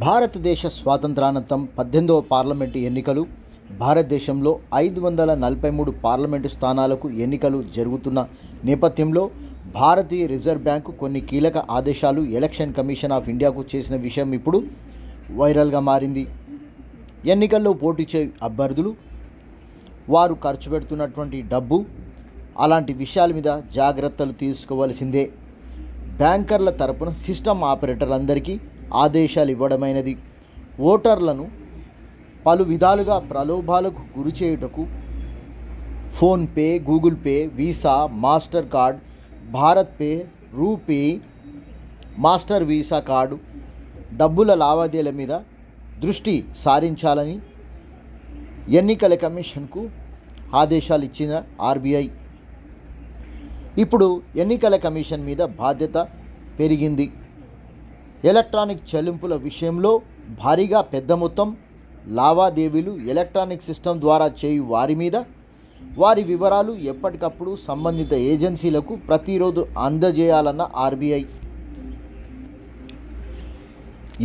భారతదేశ స్వాతంత్రానంతరం 18వ పార్లమెంటు ఎన్నికలు. భారతదేశంలో 543 పార్లమెంటు స్థానాలకు ఎన్నికలు జరుగుతున్న నేపథ్యంలో భారతీయ రిజర్వ్ బ్యాంకు కొన్ని కీలక ఆదేశాలు ఎలక్షన్ కమిషన్ ఆఫ్ ఇండియాకు చేసిన విషయం ఇప్పుడు వైరల్గా మారింది. ఎన్నికల్లో పోటీ చేయ అభ్యర్థులు, వారు ఖర్చు పెడుతున్నటువంటి డబ్బు, అలాంటి విషయాల మీద జాగ్రత్తలు తీసుకోవాల్సిందే. బ్యాంకర్ల తరపున సిస్టమ్ ఆపరేటర్లందరికీ ఆదేశాలు ఇవ్వడమైనది. ఓటర్లను పలు విధాలుగా ప్రలోభాలకు గురి చేయుటకు PhonePe, Google pay, visa, master card, Bharat pay, RuPay, master visa card డబ్బుల లావాదేవీల మీద దృష్టి సారించాలని ఎన్నికల కమిషన్కు ఆదేశాలు ఇచ్చిన ఆర్బీఐ. ఇప్పుడు ఎన్నికల కమిషన్ మీద బాధ్యత పెరిగింది. ఎలక్ట్రానిక్ చెల్లింపుల విషయంలో భారీగా పెద్ద మొత్తం లావాదేవీలు ఎలక్ట్రానిక్ సిస్టమ్ ద్వారా చేయు వారి మీద వారి వివరాలు ఎప్పటికప్పుడు సంబంధిత ఏజెన్సీలకు ప్రతిరోజు అందజేయాలన్న ఆర్బీఐ.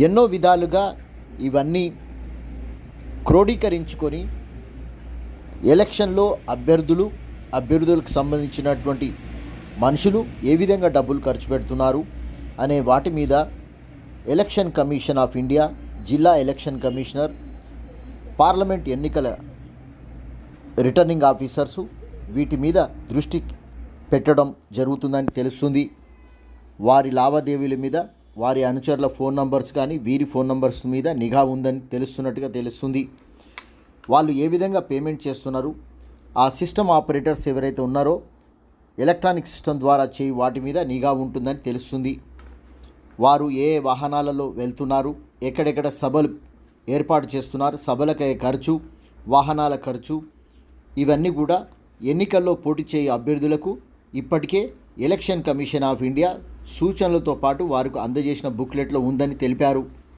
ఎన్నో విధాలుగా ఇవన్నీ క్రోడీకరించుకొని ఎలక్షన్లో అభ్యర్థులకు సంబంధించినటువంటి మనుషులు ఏ విధంగా డబ్బులు ఖర్చు పెడుతున్నారు అనే వాటి మీద ఎలక్షన్ కమిషన్ ఆఫ్ ఇండియా, జిల్లా ఎలక్షన్ కమిషనర్, పార్లమెంట్ ఎన్నికల రిటర్నింగ్ ఆఫీసర్సు వీటి మీద దృష్టి పెట్టడం జరుగుతుందని తెలుస్తుంది. వారి లావాదేవీల మీద, వారి అనుచరుల ఫోన్ నంబర్స్ కానీ వీరి ఫోన్ నంబర్స్ మీద నిఘా ఉందని తెలుస్తున్నట్టుగా తెలుస్తుంది. వాళ్ళు ఏ విధంగా పేమెంట్ చేస్తున్నారు, ఆ సిస్టమ్ ఆపరేటర్స్ ఎవరైతే ఉన్నారో ఎలక్ట్రానిక్ సిస్టమ్ ద్వారా చేయి వాటి మీద నిఘా ఉంటుందని తెలుస్తుంది. వారు ఏ వాహనాలలో వెళ్తున్నారు, ఎక్కడెక్కడ సభలు ఏర్పాటు చేస్తున్నారు, సభలకై ఖర్చు, వాహనాల ఖర్చు, ఇవన్నీ కూడా ఎన్నికల్లో పోటీ చేయ అభ్యర్థులకు ఇప్పటికే ఎలక్షన్ కమిషన్ ఆఫ్ ఇండియా సూచనలతో పాటు వారికి అందజేసిన బుక్లెట్లో ఉందని తెలిపారు.